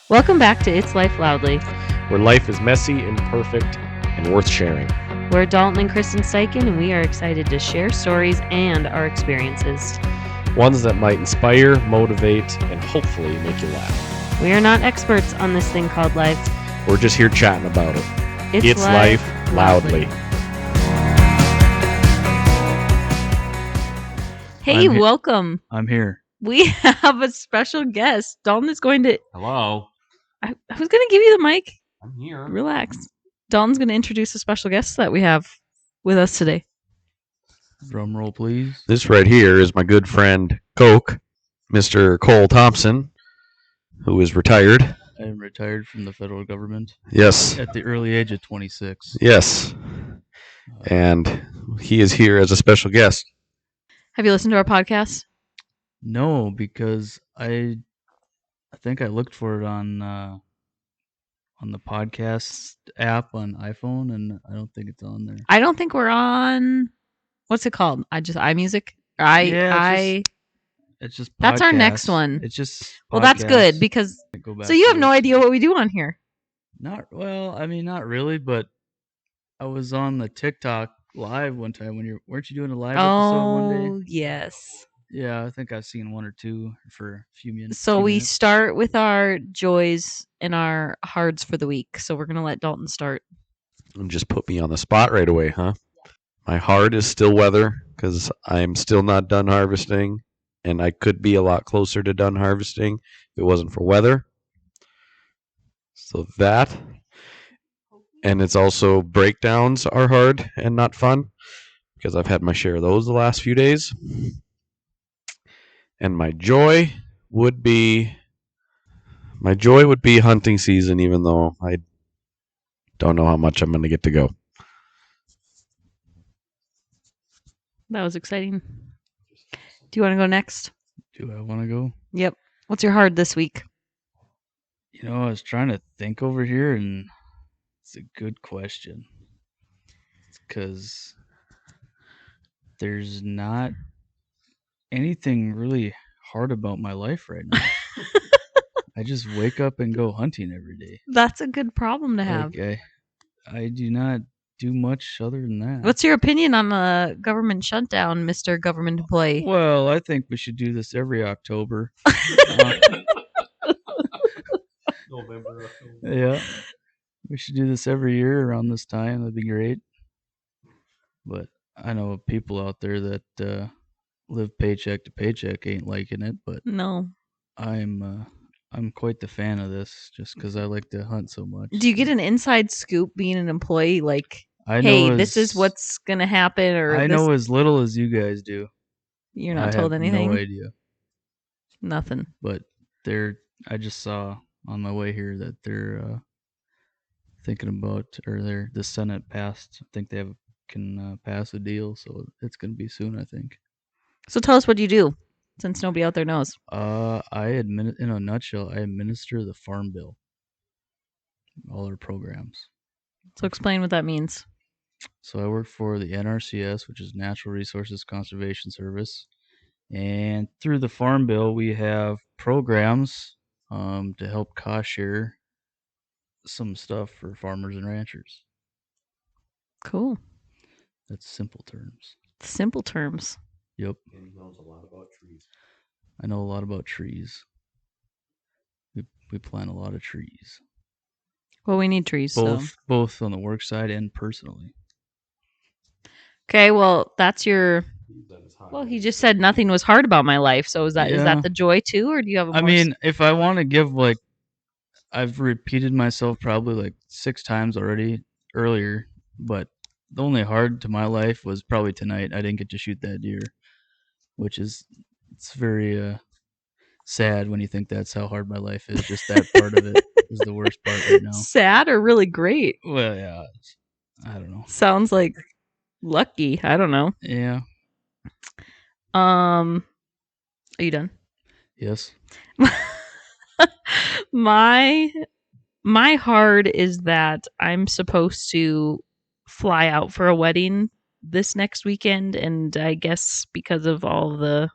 Welcome back to It's Life Loudly. Where life is messy, imperfect, and worth sharing. We're Dalton and Kristen Steichen, and we are excited to share stories and our experiences. Ones that might inspire, motivate, and hopefully make you laugh. We are not experts on this thing called life. We're just here chatting about it. It's life loudly. Hey, welcome. I'm here. We have a special guest. Dalton is going to... Hello. I was going to give you the mic. I'm here. Relax. Dalton's going to introduce a special guest that we have with us today. Drum roll, please. This right here is my good friend, Coke, Mr. Cole Thompson, who is retired. I am retired from the federal government Yes. at the early age of 26. Yes. And he is here as a special guest. Have you listened to our podcast? No, because I think I looked for it on the podcast app on iPhone, and I don't think it's on there. I don't think we're on... What's it called? iMusic? It's just That's our podcasts. next one. It's just Well, that's good podcasts. because... Go back So you to have no it. idea what we do on here. Not really, but I was on the TikTok live one time when weren't you doing a live episode one day? Oh, yes. Yeah, I think I've seen one or two for a few minutes. So we start with our joys and our hards for the week. So we're going to let Dalton start. And just put me on the spot right away, huh? My heart is still weather because I'm still not done harvesting, and I could be a lot closer to done harvesting if it wasn't for weather. So that, and it's also breakdowns are hard and not fun because I've had my share of those the last few days. And my joy would be hunting season, even though I don't know how much I'm going to get to go. That was exciting. Do you want to go next? Do I want to go? Yep. What's your hard this week? You know, I was trying to think over here, and it's a good question. Because there's not anything really hard about my life right now. I just wake up and go hunting every day. That's a good problem to have. Like, I do not do much other than that. What's your opinion on the government shutdown, Mr. Government Employee? Well, I think we should do this every October. November. Yeah. We should do this every year around this time. That'd be great. But I know people out there that live paycheck to paycheck ain't liking it, but No. I'm quite the fan of this just because I like to hunt so much. Do you get an inside scoop being an employee? Like, I hey, know this is what's going to happen? Or I know as little as you guys do. You're not I told have anything? No idea. Nothing. But I just saw on my way here that they're thinking about, or the Senate passed. I think they can pass a deal, so it's going to be soon, I think. So tell us what you do, since nobody out there knows. In a nutshell, I administer the Farm Bill, all our programs. So explain what that means. So I work for the NRCS, which is Natural Resources Conservation Service, and through the Farm Bill, we have programs to help cost share some stuff for farmers and ranchers. Cool. That's simple terms. Simple terms. Yep. And he knows a lot about trees. I know a lot about trees. We plant a lot of trees. Well, we need trees. Both on the work side and personally. Okay, well, that's your... Well, he just said nothing was hard about my life. So is that the joy too, or do you have a if I want to give, like, I've repeated myself probably like 6 times already earlier, but the only hard to my life was probably tonight. I didn't get to shoot that deer, which it's very sad when you think that's how hard my life is. Just that part of it is the worst part right now. Sad or really great? Well, yeah, I don't know. Sounds like lucky. I don't know. Yeah. Are you done? Yes. My hard is that I'm supposed to fly out for a wedding this next weekend, and I guess because of all the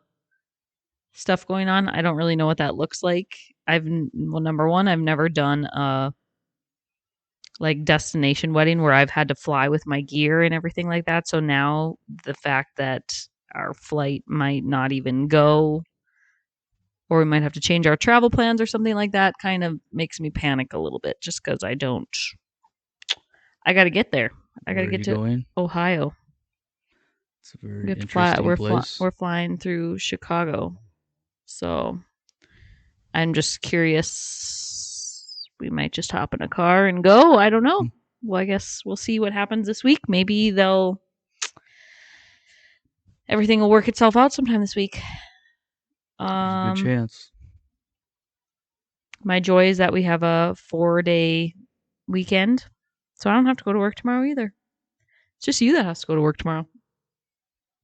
stuff going on. I don't really know what that looks like. Number one, I've never done a like destination wedding where I've had to fly with my gear and everything like that. So now the fact that our flight might not even go, or we might have to change our travel plans or something like that, kind of makes me panic a little bit just because I got to get there. I got to get to going? Ohio. It's a very We have to interesting place. We're flying through Chicago. So I'm just curious. We might just hop in a car and go. I don't know. Well, I guess we'll see what happens this week. Maybe everything will work itself out sometime this week. There's a good chance. My joy is that we have a 4-day weekend, so I don't have to go to work tomorrow either. It's just you that has to go to work tomorrow.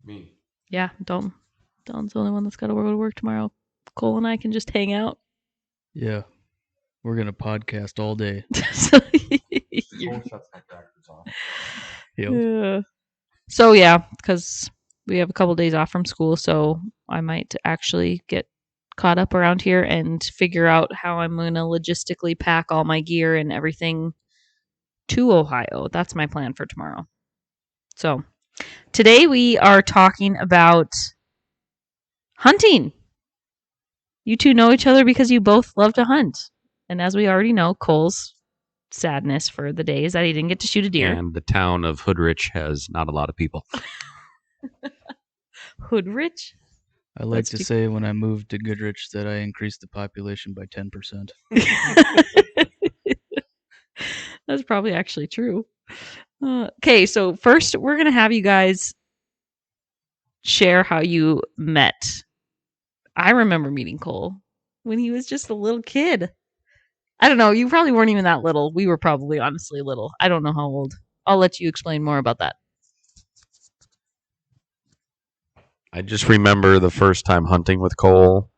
Me. Yeah, Dalton. Dalton's the only one that's got to go to work tomorrow. Cole and I can just hang out. Yeah. We're going to podcast all day. Cole shuts my tractors off. Yep. Yeah. So, yeah, because we have a couple days off from school, so I might actually get caught up around here and figure out how I'm going to logistically pack all my gear and everything to Ohio. That's my plan for tomorrow. So, today we are talking about hunting. You two know each other because you both love to hunt. And as we already know, Cole's sadness for the day is that he didn't get to shoot a deer. And the town of Hoodrich has not a lot of people. Hoodrich? I like to say when I moved to Goodrich that I increased the population by 10%. That's probably actually true. Okay, so first we're going to have you guys share how you met. I remember meeting Cole when he was just a little kid. I don't know. You probably weren't even that little. We were probably honestly little. I don't know how old. I'll let you explain more about that. I just remember the first time hunting with Cole.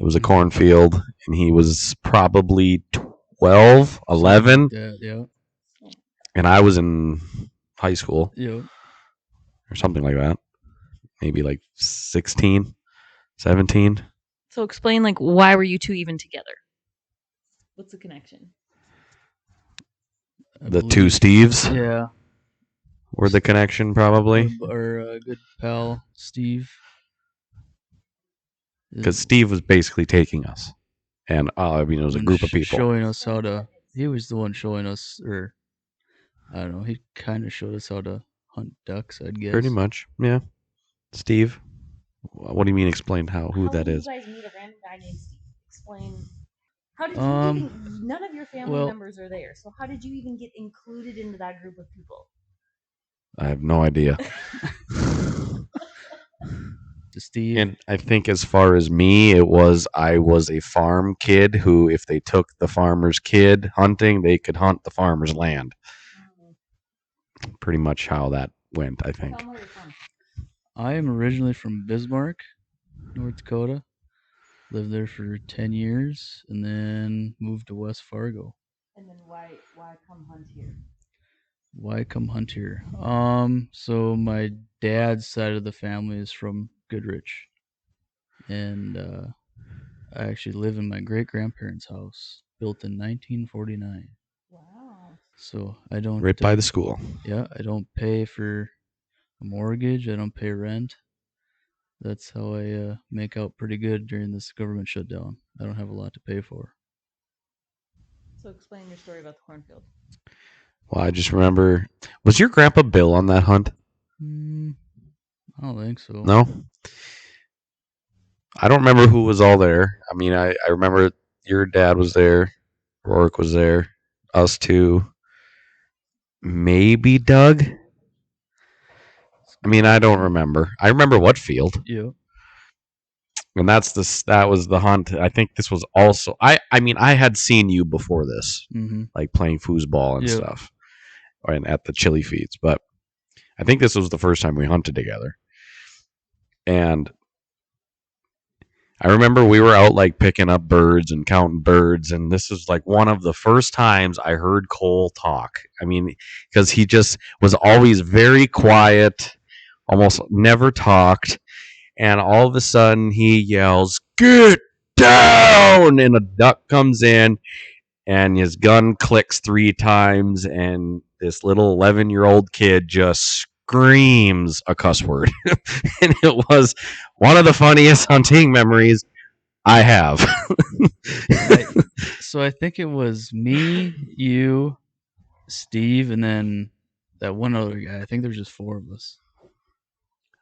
It was a cornfield, and he was probably 12, 11. Yeah. And I was in high school. Yeah. Or something like that. Maybe like 16, 17. So explain, like, why were you two even together? What's the connection? The two Steves Yeah. were the connection, probably. Our good pal, Steve. Because Steve was basically taking us. And, it was a group of people. Showing us how to... He was the one showing us, or... I don't know, he kind of showed us how to hunt ducks, I'd guess. Pretty much, yeah. Steve. What do you mean explain who that is? How did you guys meet a random guy named Steve? Explain. How did you even... None of your family members are there, so how did you even get included into that group of people? I have no idea. Steve. And I think as far as me, I was a farm kid who, if they took the farmer's kid hunting, they could hunt the farmer's land. Pretty much how that went, I think. Tell me where you're from. I am originally from Bismarck, North Dakota. Lived there for 10 years and then moved to West Fargo. And then why come hunt here? Why come hunt here? So my dad's side of the family is from Goodrich. And I actually live in my great-grandparents' house, built in 1949. Wow. So I don't... Right by the school. Yeah, I don't pay for a mortgage. I don't pay rent. That's how I make out pretty good during this government shutdown. I don't have a lot to pay for. So explain your story about the cornfield. Well, I just remember... Was your grandpa Bill on that hunt? I don't think so. No? I don't remember who was all there. I mean, I remember your dad was there. Rourke was there. Us two. Maybe Doug? I mean, I don't remember. I remember what field. Yeah. And that was the hunt. I think this was also... I mean, I had seen you before this. Mm-hmm. Like playing foosball and stuff. And at the chili feeds. But I think this was the first time we hunted together. And I remember we were out like picking up birds and counting birds, and this was like one of the first times I heard Cole talk. I mean, because he just was always very quiet, almost never talked, and all of a sudden he yells, "Get down!" And a duck comes in, and his gun clicks 3 times, and this little 11-year-old kid just screams a cuss word. And it was one of the funniest hunting memories I have. So I think it was me, you, Steve, and then that one other guy. I think there's just 4 of us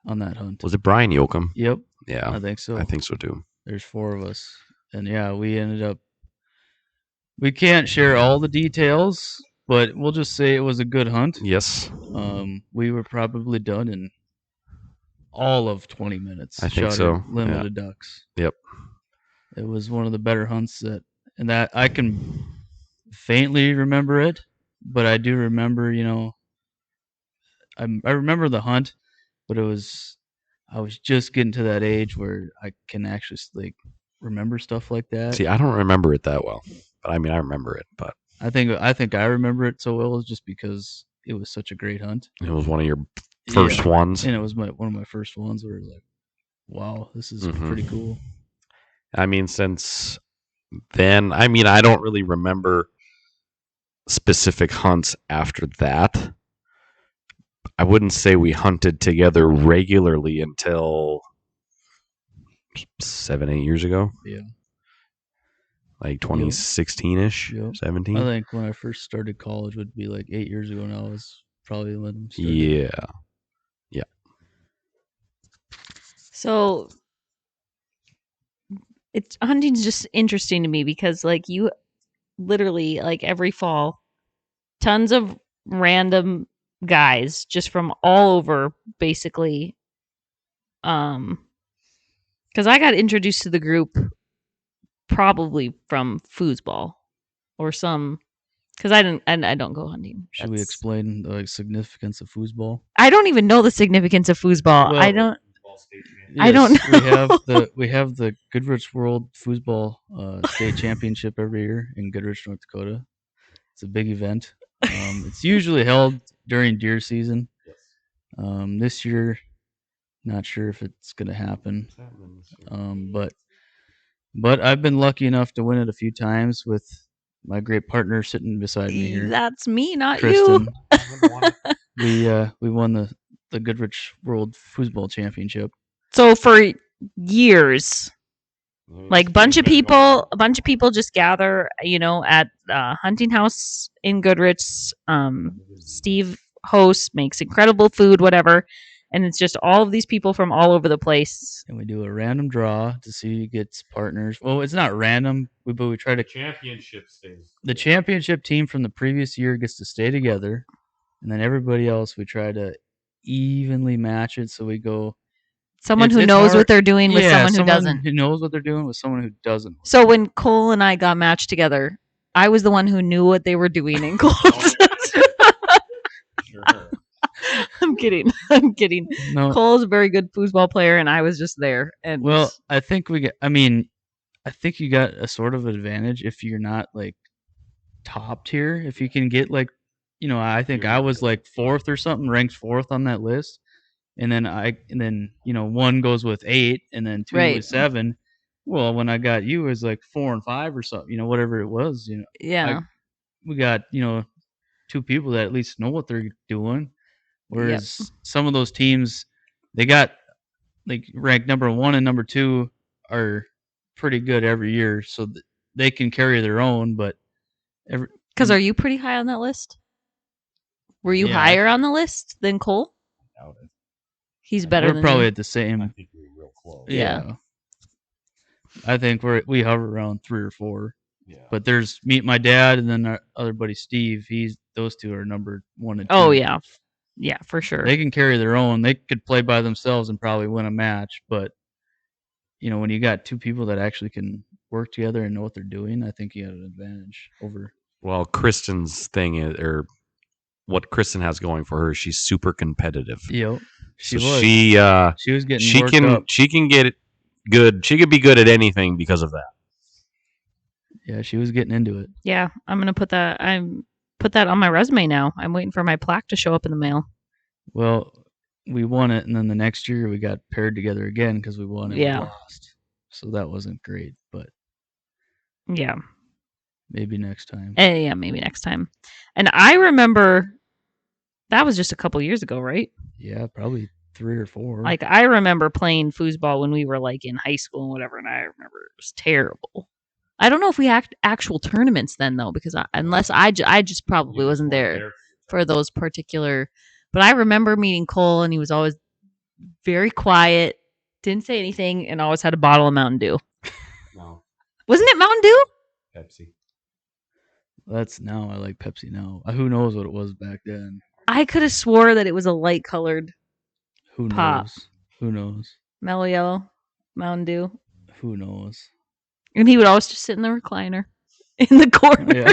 on that hunt. Was it Brian Yoakum? Yep, Yeah, I think so. I think so too. There's 4 of us, and yeah, we ended up. We can't share all the details, but we'll just say it was a good hunt. Yes, We were probably done in all of 20 minutes. I think shot so, a limit yeah. of ducks. Yep. It was one of the better hunts that I can faintly remember it, but I do remember, I remember the hunt, but I was just getting to that age where I can actually like remember stuff like that. See, I don't remember it that well, but I mean, I remember it. But I think I remember it so well just because it was such a great hunt. it was one of your first ones. And it was one of my first ones where like, wow, this is pretty cool. I mean, since then, I mean, I don't really remember specific hunts after that. I wouldn't say we hunted together regularly until 7, 8 years ago. Yeah. Like 2016-ish, Yep. 17. I think when I first started college would be like 8 years ago now is probably when I started. Yeah. So hunting's just interesting to me because like you literally like every fall, tons of random guys just from all over basically. Because I got introduced to the group probably from foosball or some. Because I don't go hunting. Should we explain the significance of foosball? I don't even know the significance of foosball. Well, I don't. Yes, I don't know. We have the Goodrich World Foosball State Championship every year in Goodrich, North Dakota. It's a big event. It's usually held during deer season. This year, not sure if it's going to happen. But I've been lucky enough to win it a few times with my great partner sitting beside me here. That's me, not Kristen. you. We won the Goodrich World Foosball Championship. So for years, like a bunch of people just gather, at hunting house in Goodrich. Steve hosts, makes incredible food, whatever, and it's just all of these people from all over the place. And we do a random draw to see who gets partners. Well, it's not random, but we try to. Championship stays. The championship team from the previous year gets to stay together, and then everybody else we try to evenly match it. So we go. Someone who knows what they're doing with someone who doesn't. Who knows what they're doing with someone who doesn't. So when Cole and I got matched together, I was the one who knew what they were doing in Cole. Sure. I'm kidding. No. Cole's a very good foosball player, and I was just there. And well, I think you got a sort of advantage if you're not like top tier. If you can get like, I think I was like 4th or something, ranked 4th on that list. And then one goes with 8 and then 2 with 7. Well, when I got you, it was like 4 and 5 or something, whatever it was, Yeah. We got, 2 people that at least know what they're doing. Whereas some of those teams, they got like ranked number 1 and number 2 are pretty good every year. So they can carry their own, but because are you pretty high on that list? Were you higher on the list than Cole? I doubt it. He's better than We're probably me. at the same. I think we're real close. Yeah. I think we hover around 3 or 4. Yeah. But there's my dad, and then our other buddy Steve. Those 2 are number 1 and 2. Oh yeah, yeah, for sure. They can carry their own. They could play by themselves and probably win a match. But when you got 2 people that actually can work together and know what they're doing, I think you got an advantage over. Well, Kristen's thing is, or what Kristen has going for her, she's super competitive. Yep. She was getting worked up. She can get it good. She could be good at anything because of that. Yeah, she was getting into it. Yeah, I'm gonna put that on my resume now. I'm waiting for my plaque to show up in the mail. Well, we won it, and then the next year we got paired together again because we won it. Yeah. We lost, so that wasn't great. But Yeah. maybe next time. Yeah, maybe next time. And I remember that was just a couple years ago, right? Yeah, probably 3 or 4. Like I remember playing foosball when we were like in high school and whatever, and I remember it was terrible. I don't know if we had actual tournaments then though, because I just probably wasn't there for those particular. But I remember meeting Cole, and he was always very quiet, didn't say anything, and always had a bottle of Mountain Dew. No, Wasn't it Mountain Dew? Pepsi. That's now. I like Pepsi now. Who knows what it was back then? I could have swore that it was a light colored Who Pop. knows? Who knows? mellow yellow Mountain Dew. Who knows? And he would always just sit in the recliner in the corner Yeah.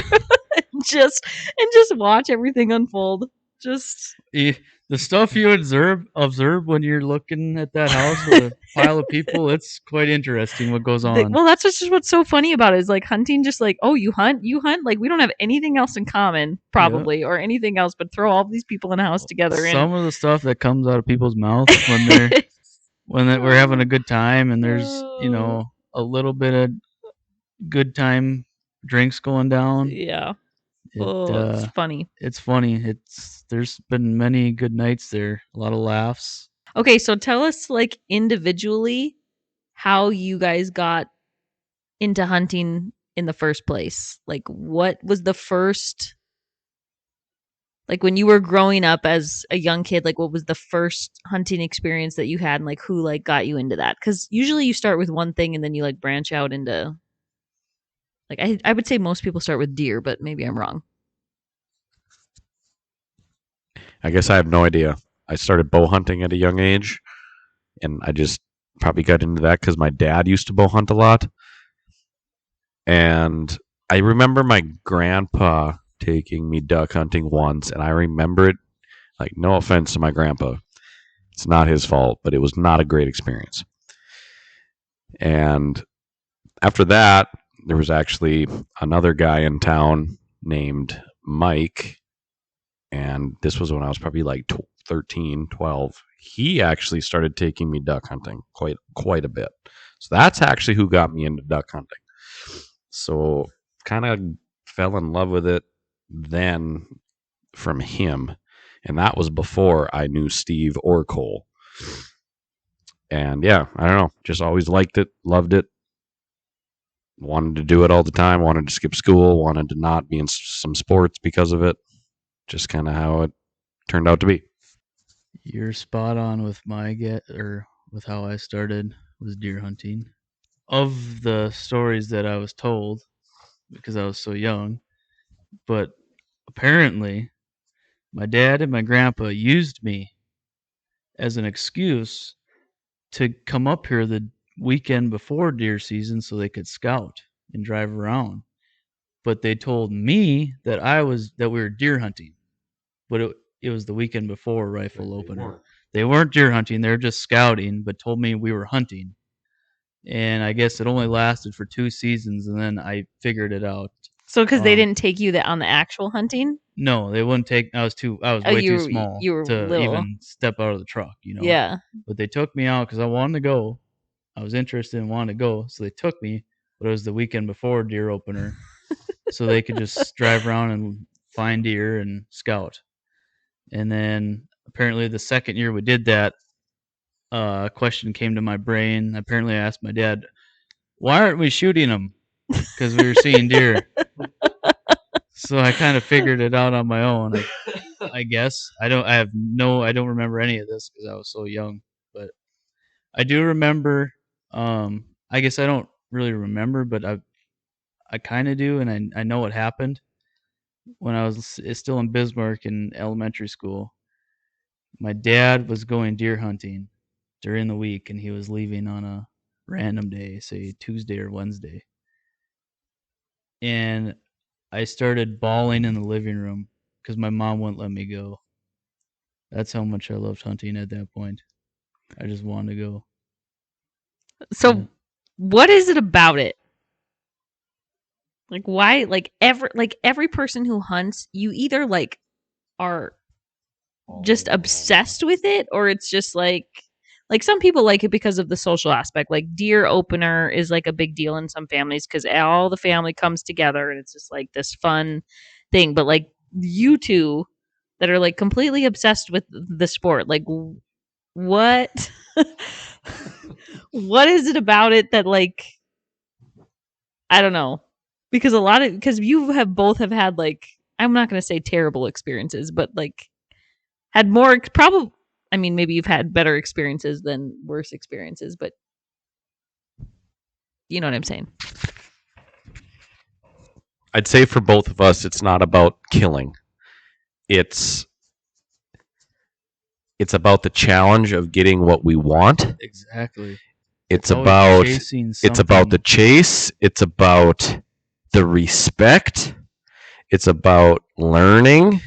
and just watch everything unfold. Just The stuff you observe when you're looking at that house with a pile of people, it's quite interesting what goes on. well, that's just what's so funny about it is like hunting. Just like, oh, you hunt. Like we don't have anything else in common, probably, or anything else, but throw all these people in a house together. Some of the stuff that comes out of people's mouth when we're having a good time, and there's a little bit of good time drinks going down. Yeah. It's funny. It's funny. There's been many good nights there. A lot of laughs. Okay, so tell us like individually how you guys got into hunting in the first place. Like what was the first, like when you were growing up as a young kid, like what was the first hunting experience that you had, and like who like got you into that? Because usually you start with one thing and then you like branch out into, like I would say most people start with deer, but maybe I'm wrong. I guess I have no idea. I started bow hunting at a young age, and I just probably got into that because my dad used to bow hunt a lot. And I remember my grandpa taking me duck hunting once, and I remember it, like, no offense to my grandpa. It's not his fault, but it was not a great experience. And after that, there was actually another guy in town named Mike, and this was when I was probably like 13, 12. He actually started taking me duck hunting quite a bit. So that's actually who got me into duck hunting. So kind of fell in love with it then from him. And that was before I knew Steve or Cole. And yeah, I don't know, just always liked it, loved it. Wanted to do it all the time, wanted to skip school, wanted to not be in some sports because of it. Just kind of how it turned out to be. You're spot on with with how I started was deer hunting. Of the stories that I was told, because I was so young, but apparently my dad and my grandpa used me as an excuse to come up here the weekend before deer season so they could scout and drive around. But they told me that we were deer hunting, but it was the weekend before rifle opener. They weren't deer hunting; they were just scouting, but told me we were hunting. And I guess it only lasted for 2 seasons, and then I figured it out. So because they didn't take you on the actual hunting? No, they wouldn't take. I was way too small to little. even step out of the truck. Yeah. But they took me out because I wanted to go. I was interested and wanted to go, so they took me. But it was the weekend before deer opener, so they could just drive around and find deer and scout. And then apparently the second year we did that, a question came to my brain. Apparently I asked my dad, "Why aren't we shooting them?" Because we were seeing deer. So I kind of figured it out on my own. I guess I don't remember any of this because I was so young. But I do remember. I guess I don't really remember, but I kind of do, and I know what happened when I was still in Bismarck in elementary school. My dad was going deer hunting during the week, and he was leaving on a random day, say Tuesday or Wednesday. And I started bawling in the living room because my mom wouldn't let me go. That's how much I loved hunting at that point. I just wanted to go. So what is it about it? Like why, like every person who hunts, you either like are just obsessed with it, or it's just like some people like it because of the social aspect. Like deer opener is like a big deal in some families because all the family comes together and it's just like this fun thing. But like you two that are like completely obsessed with the sport, like what what is it about it that like I don't know, because because you have both have had like I'm not going to say terrible experiences, but like had more probably. I mean, maybe you've had better experiences than worse experiences, but you know what I'm saying. I'd say for both of us, it's not about killing. It's about the challenge of getting what we want. Exactly. It's always about chasing it's about the something. chase. It's about the respect. It's about learning.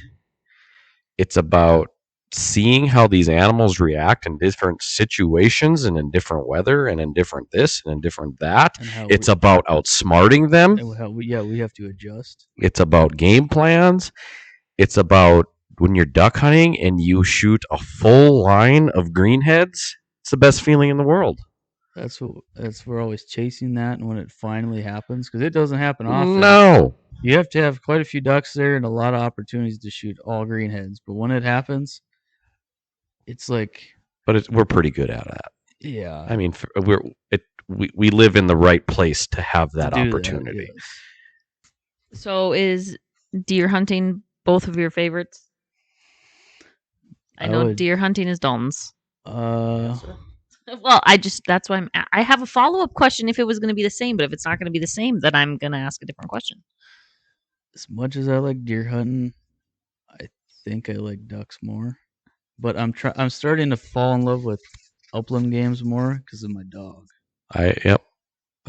It's about seeing how these animals react in different situations and in different weather and in different this and in different that. And how It's about outsmarting them. we have to adjust. It's about game plans. It's about when you're duck hunting and you shoot a full line of greenheads. It's the best feeling in the world. We're always chasing that, and when it finally happens, because it doesn't happen often. No. You have to have quite a few ducks there and a lot of opportunities to shoot all greenheads. But when it happens, it's like, But we're pretty good at that. yeah. I mean, we live in the right place to have that to do opportunity. yes. So is deer hunting both of your favorites? I know deer hunting is Dalton's. Well, that's why I have a follow-up question if it was going to be the same, but if it's not going to be the same, then I'm going to ask a different question. As much as I like deer hunting, I think I like ducks more. But I'm starting to fall in love with upland games more because of my dog. Yep.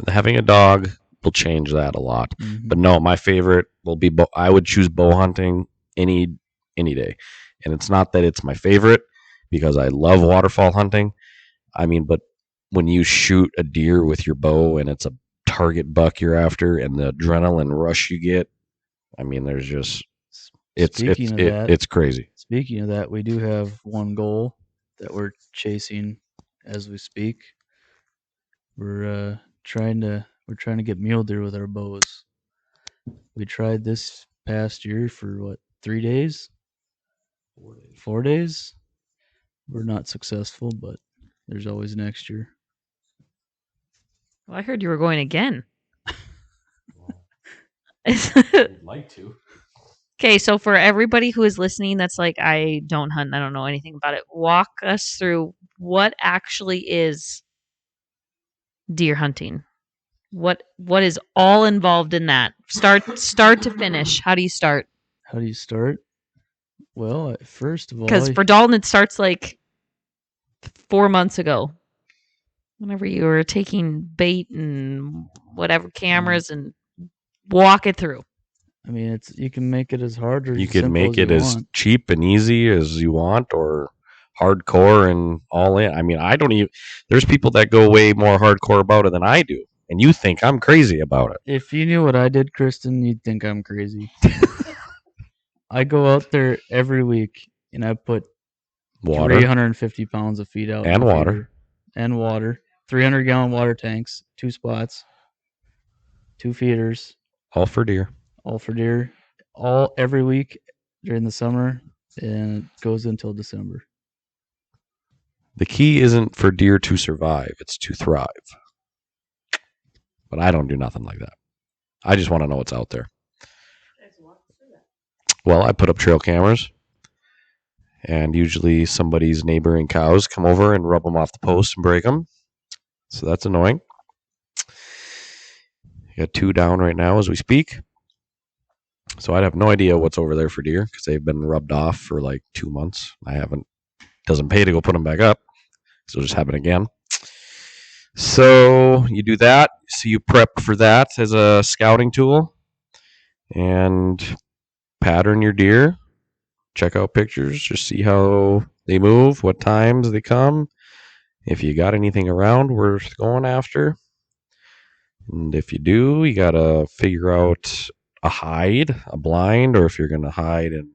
Having a dog will change that a lot. Mm-hmm. But no, my favorite will be I would choose bow hunting any day. And it's not that it's my favorite because I love waterfowl hunting. I mean, but when you shoot a deer with your bow and it's a target buck you're after and the adrenaline rush you get, I mean, there's just it's crazy. Speaking of that, we do have one goal that we're chasing as we speak. We're trying to get mule deer with our bows. We tried this past year for 3 days? 4 days. We're not successful, but there's always next year. Well, I heard you were going again. I'd like to. Okay, so for everybody who is listening that's like, I don't hunt, I don't know anything about it, walk us through what actually is deer hunting. What is all involved in that? Start to finish. How do you start? How do you start? Well, first of all, because for Dalton it starts like 4 months ago. Whenever you were taking bait and whatever cameras and walk it through. I mean, you can make it as hard or you can make it as cheap and easy as you want, or hardcore and all in. I mean, I don't even. There's people that go way more hardcore about it than I do, and you think I'm crazy about it. If you knew what I did, Kristen, you'd think I'm crazy. I go out there every week and I put water, 350 pounds of feed out and water, 300-gallon water tanks, 2 spots, 2 feeders, all for deer, all every week during the summer, and it goes until December. The key isn't for deer to survive; it's to thrive. But I don't do nothing like that. I just want to know what's out there. Well, I put up trail cameras, and usually somebody's neighboring cows come over and rub them off the post and break them. So that's annoying. Got 2 down right now as we speak. So I'd have no idea what's over there for deer because they've been rubbed off for like 2 months. Doesn't pay to go put them back up. So it'll just happen again. So you do that. So you prep for that as a scouting tool and pattern your deer. Check out pictures. Just see how they move, what times they come. If you got anything around worth going after. And if you do, you got to figure out a hide, a blind, or if you're going to hide in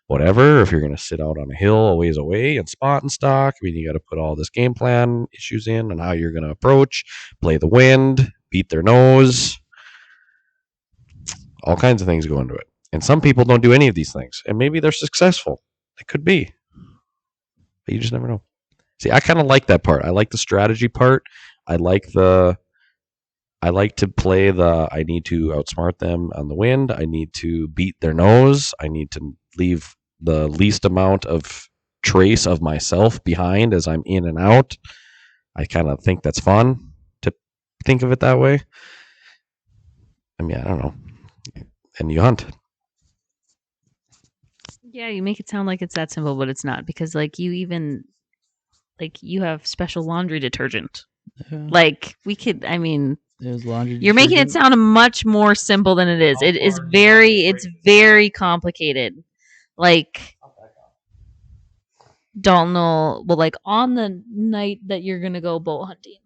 whatever. If you're going to sit out on a hill a ways away and spot and stock, I mean, you got to put all this game plan issues in and how you're going to approach, play the wind, beat their nose. All kinds of things go into it. And some people don't do any of these things. And maybe they're successful. It could be. But you just never know. See, I kind of like that part. I like the strategy part. I like to play I need to outsmart them on the wind. I need to beat their nose. I need to leave the least amount of trace of myself behind as I'm in and out. I kind of think that's fun to think of it that way. I mean, I don't know. And you hunt. Yeah, you make it sound like it's that simple, but it's not, because like you have special laundry detergent. Yeah. Like we could, I mean, There's laundry. you're making it detergent. sound much more simple than it is. It's very complicated. Like don't know. Well, like on the night that you're gonna go boat hunting,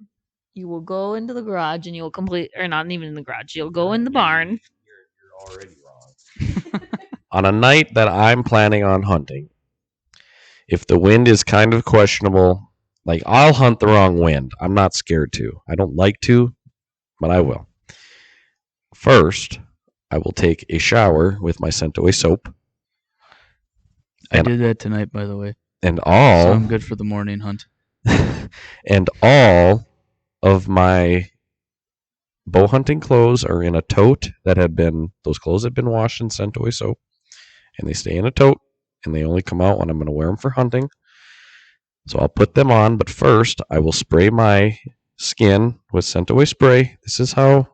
you will go into the garage and you will complete, or not even in the garage. You'll go in the barn. You're already wrong. On a night that I'm planning on hunting, if the wind is kind of questionable, like I'll hunt the wrong wind. I'm not scared to. I don't like to, but I will. First, I will take a shower with my Scentaway soap. I did that tonight, by the way. And So all I'm good for the morning hunt. and all of my bow hunting clothes are in a tote those clothes have been washed in Scentaway soap, and they stay in a tote, and they only come out when I'm going to wear them for hunting. So I'll put them on, but first I will spray my skin with Scentaway spray. This is how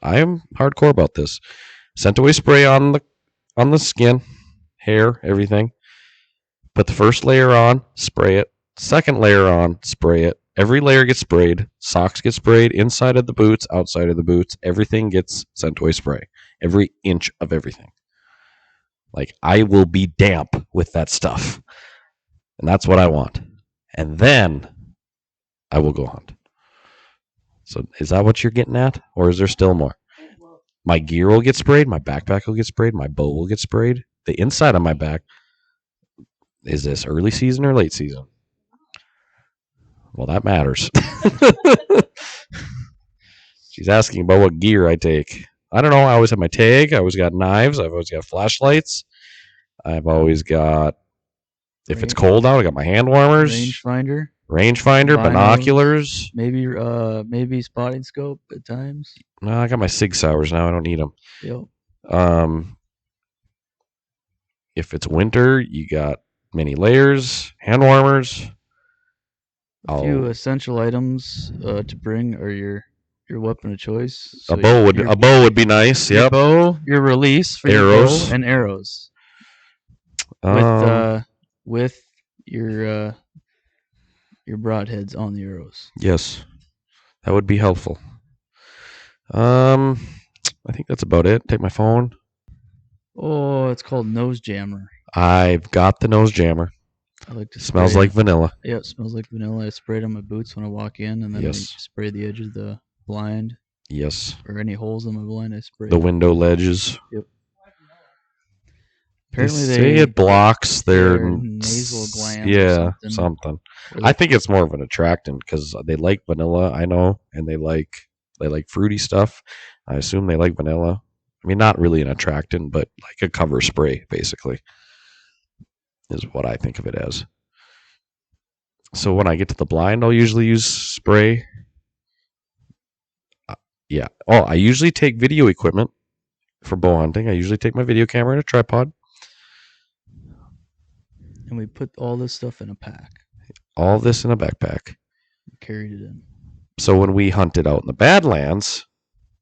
I am hardcore about this. Scentaway spray on the skin, hair, everything. Put the first layer on, spray it. Second layer on, spray it. Every layer gets sprayed. Socks get sprayed, inside of the boots, outside of the boots. Everything gets Scentaway spray. Every inch of everything. Like, I will be damp with that stuff. And that's what I want. And then I will go hunt. So is that what you're getting at? Or is there still more? My gear will get sprayed. My backpack will get sprayed. My bow will get sprayed. The inside of my back. Is this early season or late season? Well, that matters. She's asking about what gear I take. I don't know. I always have my tag. I always got knives. I've always got flashlights. I've always got, if it's cold out, I got my hand warmers. Rangefinder. Rangefinder, Binos. binoculars. Maybe spotting scope at times. No, I got my Sig Sauers now. I don't need them. Yep. If it's winter, you got many layers, hand warmers. A few essential items to bring are your weapon of choice. So a bow would be nice. Your Yep. bow, your release for Arrows. your bow, and arrows. With your broadheads on the arrows. Yes, that would be helpful. I think that's about it. Take my phone. Oh, it's called nose jammer. I've got the nose jammer. I like to Smells spray like vanilla. Yeah, it smells like vanilla. I spray it on my boots when I walk in, and then I Yes. spray the edge of the blind Yes. or any holes in my blind. I spray The it. window ledges. Yep. They Apparently, say it blocks their nasal glands. Yeah, or something. Or I think it's more of an attractant because they like vanilla. I know, and they like fruity stuff. I assume they like vanilla. I mean, not really an attractant, but like a cover spray, basically, is what I think of it as. So when I get to the blind, I'll usually use spray. Yeah. Oh, I usually take video equipment for bow hunting. I usually take my video camera and a tripod. and we put all this stuff in a pack. All this in a backpack. We carried it in. So when we hunted out in the Badlands,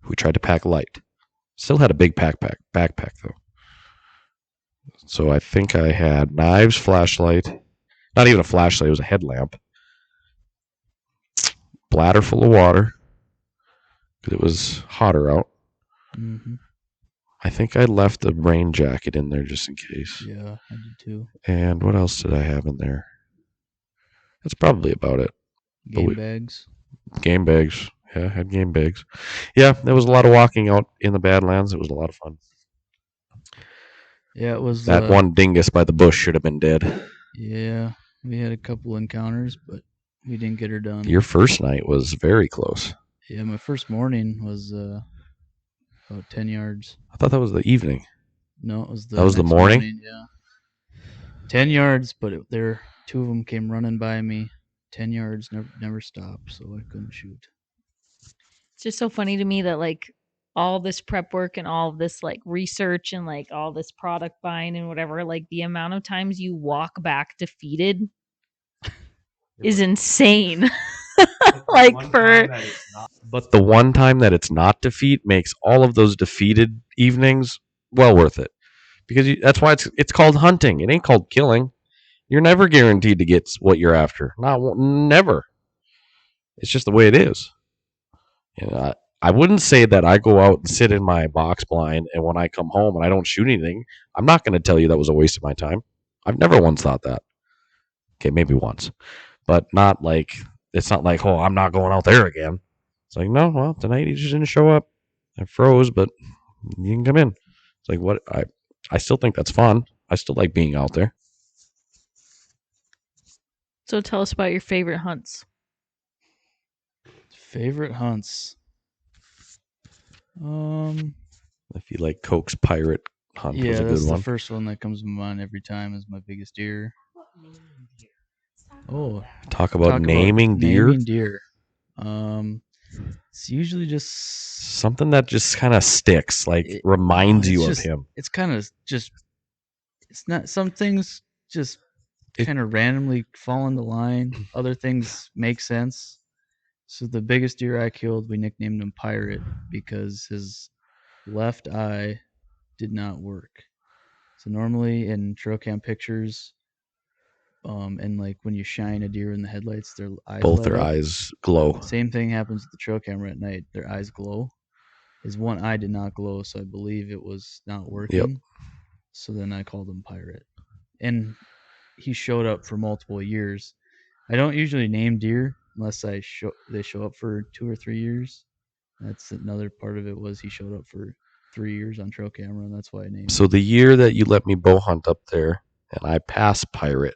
we tried to pack light. Still had a big backpack though. So I think I had knives, flashlight, not even a flashlight, it was a headlamp. Bladder full of water because it was hotter out. Mm-hmm. I think I left a rain jacket in there just in case. Yeah, I did too. And what else did I have in there? That's probably about it. Game bags. Game bags. Yeah, I had game bags. Yeah, there was a lot of walking out in the Badlands. It was a lot of fun. Yeah, it was. That one dingus by the bush should have been dead. Yeah, we had a couple encounters, but we didn't get her done. Your first night was very close. Yeah, my first morning was about 10 yards. I thought that was the evening. No, it was the That was the next morning? Yeah, 10 yards, but two of them came running by me. 10 yards, never stopped, so I couldn't shoot. It's just so funny to me that like all this prep work and all this like research and like all this product buying and whatever, like the amount of times you walk back defeated is insane. Like for But the one time that it's not defeat makes all of those defeated evenings well worth it. Because that's why it's called hunting. It ain't called killing. You're never guaranteed to get what you're after. Never. It's just the way it is. You know, I wouldn't say that I go out and sit in my box blind and when I come home and I don't shoot anything, I'm not going to tell you that was a waste of my time. I've never once thought that. Okay, maybe once. But not like, it's not like, oh, I'm not going out there again. It's like, no, well, tonight he just didn't show up. I froze, but you can come in. It's like, what? I still think that's fun. I still like being out there. So tell us about your favorite hunts. Favorite hunts. If you like Coke's pirate hunt, was a that's good one. the first one that comes to mind every time is my biggest deer. Oh, Talk about naming deer. Naming deer. It's usually just something that just kind of sticks, like reminds you of him. It's kind of just. It's not. Some things just kind of randomly fall into line. Other things make sense. So the biggest deer I killed, we nicknamed him Pirate because his left eye did not work. So normally in trail cam pictures, and like when you shine a deer in the headlights, their eyes both their eyes glow. Same thing happens with the trail camera at night. Their eyes glow. His one eye did not glow, so I believe it was not working. Yep. So then I called him Pirate. And he showed up for multiple years. I don't usually name deer unless they show up for 2 or 3 years. That's another part of it was he showed up for 3 years on trail camera, and that's why I named him. So the year that you let me bow hunt up there and I passed Pirate,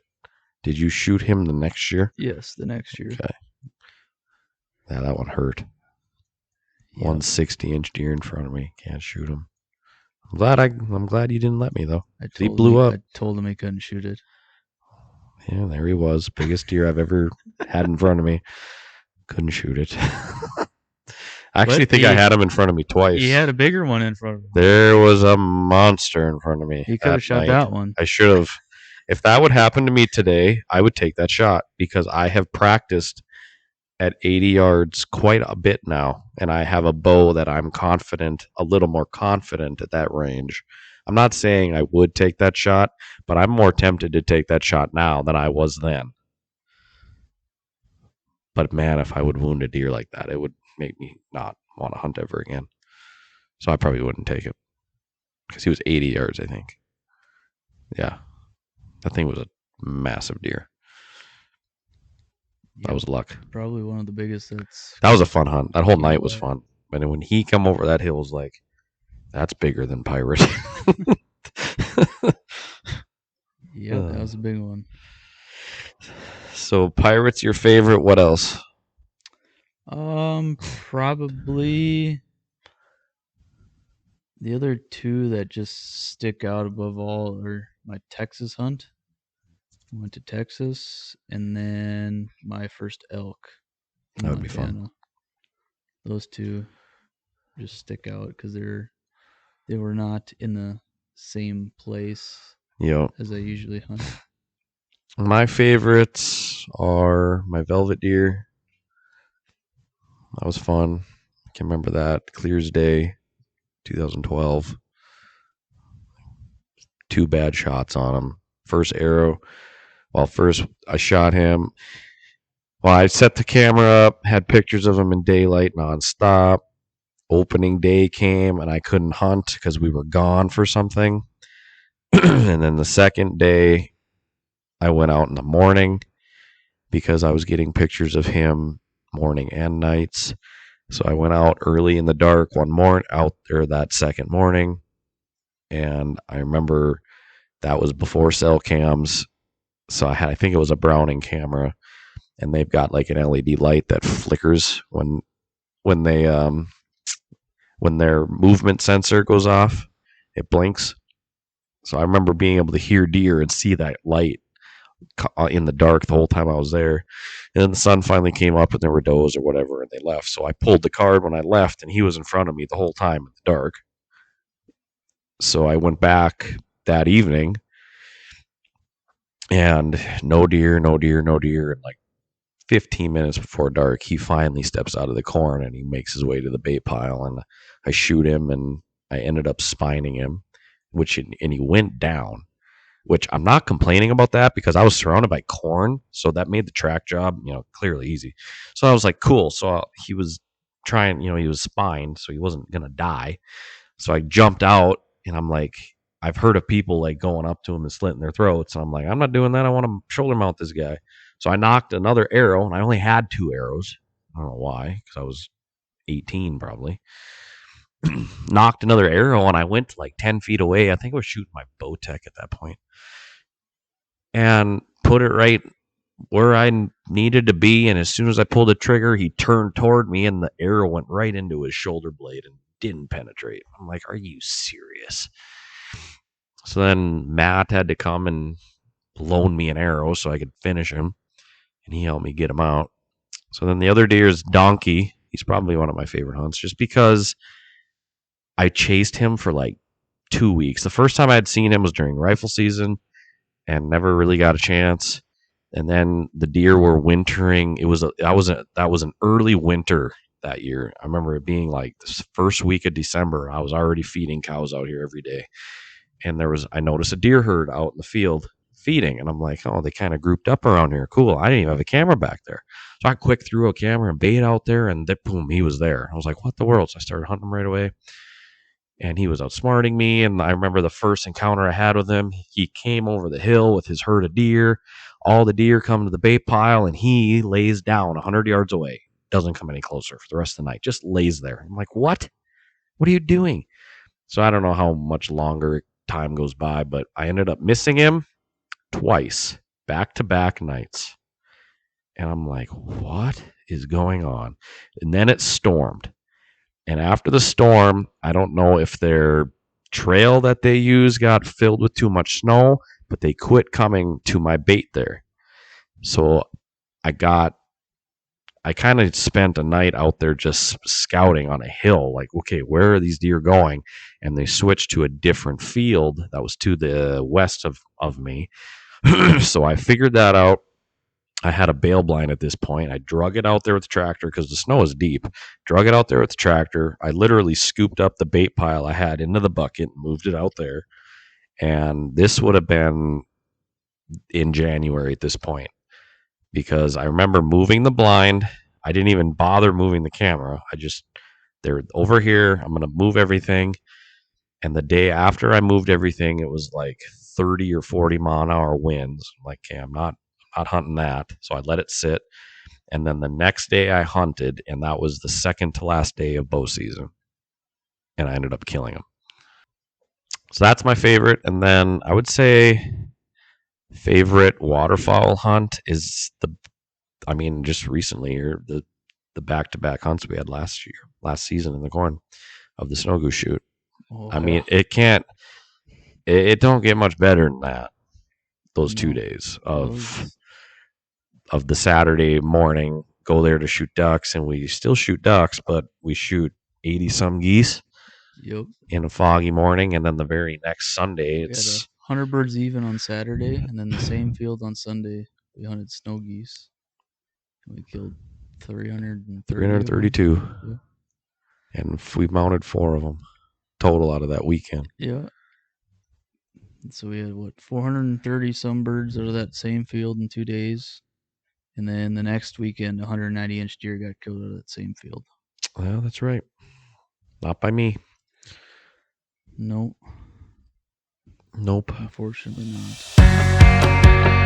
did you shoot him the next year? Yes, the next year. Okay. Yeah, that one hurt. Yep. 160-inch deer in front of me. Can't shoot him. I'm glad you didn't let me though. He blew up. I told him he couldn't shoot it. Yeah, there he was. Biggest deer I've ever had in front of me. Couldn't shoot it. I actually think I had him in front of me twice. He had a bigger one in front of him. There was a monster in front of me. He could have shot that one. I should have. If that would happen to me today, I would take that shot because I have practiced at 80 yards quite a bit now, and I have a bow that I'm a little more confident at that range. I'm not saying I would take that shot, but I'm more tempted to take that shot now than I was then. But man, if I would wound a deer like that, it would make me not want to hunt ever again. So I probably wouldn't take it because he was 80 yards, I think. Yeah. That thing was a massive deer. That was luck. Probably one of the biggest. That was a fun hunt. That whole night was fun. And when he come over that hill, was like, that's bigger than Pirate. Yeah, that was a big one. So Pirate's your favorite. What else? Probably the other two that just stick out above all are my Texas hunt. I went to Texas, and then my first elk. That would be fun. Those two just stick out because they were not in the same place as I usually hunt. My favorites are my velvet deer. That was fun. I can remember that. Clear as day, 2012. 2 bad shots on him. First arrow. First I shot him. I set the camera up, had pictures of him in daylight nonstop. Opening day came, and I couldn't hunt because we were gone for something. And then the second day, I went out in the morning because I was getting pictures of him morning and nights. So I went out early in the dark out there that second morning. And I remember that was before cell cams. So I think it was a Browning camera, and they've got like an LED light that flickers when they when their movement sensor goes off, it blinks. So I remember being able to hear deer and see that light in the dark the whole time I was there. And then the sun finally came up and there were does or whatever, and they left. So I pulled the card when I left, and he was in front of me the whole time in the dark. So I went back that evening, and no deer, no deer, no deer. And like 15 minutes before dark, he finally steps out of the corn and he makes his way to the bait pile. And I shoot him, and I ended up spining him, and he went down. Which I'm not complaining about that because I was surrounded by corn, so that made the track job, clearly easy. So I was like, cool. So he was trying, he was spined, so he wasn't gonna die. So I jumped out, and I'm like, I've heard of people like going up to him and slitting their throats, and I'm like, I'm not doing that. I want to shoulder mount this guy. So I knocked another arrow, and I only had 2 arrows. I don't know why, because I was 18 probably. Knocked another arrow, and I went like 10 feet away. I think I was shooting my Bowtech at that point, and put it right where I needed to be. And as soon as I pulled the trigger, he turned toward me, and the arrow went right into his shoulder blade and didn't penetrate. I'm like, are you serious? So then Matt had to come and loan me an arrow so I could finish him, and he helped me get him out. So then the other deer is Donkey. He's probably one of my favorite hunts just because I chased him for like 2 weeks. The first time I had seen him was during rifle season and never really got a chance. And then the deer were wintering. That was an early winter that year. I remember it being like the first week of December. I was already feeding cows out here every day. And I noticed a deer herd out in the field feeding. And I'm like, oh, they kind of grouped up around here. Cool. I didn't even have a camera back there. So I quick threw a camera and bait out there, and then boom, he was there. I was like, what the world? So I started hunting him right away. And he was outsmarting me. And I remember the first encounter I had with him, he came over the hill with his herd of deer. All the deer come to the bait pile, and he lays down 100 yards away. Doesn't come any closer for the rest of the night. Just lays there. I'm like, what? What are you doing? So I don't know how much longer time goes by, but I ended up missing him twice, back-to-back nights. And I'm like, what is going on? And then it stormed. And after the storm, I don't know if their trail that they use got filled with too much snow, but they quit coming to my bait there. So I kind of spent a night out there just scouting on a hill, like, okay, where are these deer going? And they switched to a different field that was to the west of me. So I figured that out. I had a bail blind at this point. I drug it out there with the tractor because the snow is deep. Drug it out there with the tractor. I literally scooped up the bait pile I had into the bucket and moved it out there. And this would have been in January at this point because I remember moving the blind. I didn't even bother moving the camera. They're over here. I'm going to move everything. And the day after I moved everything, it was like 30 or 40 mile an hour winds. I'm like, okay, I'm not hunting that. So I let it sit. And then the next day I hunted, and that was the second to last day of bow season. And I ended up killing him. So that's my favorite. And then I would say favorite waterfowl hunt is just recently here, the back-to-back hunts we had last season in the corn of the snow goose shoot. Oh, I mean, it don't get much better than that. Those 2 days of the Saturday morning, go there to shoot ducks, and we still shoot ducks, but we shoot 80 some geese. Yep. In a foggy morning, and then the very next Sunday, We had 100 birds even on Saturday, and then the same field on Sunday, we hunted snow geese, and we killed 332. Yeah. And we mounted 4 of them total out of that weekend. Yeah. So we had 430 some birds out of that same field in 2 days, and then the next weekend, 190-inch deer got killed out of that same field. Well, that's right. Not by me. Nope. Nope. Unfortunately not.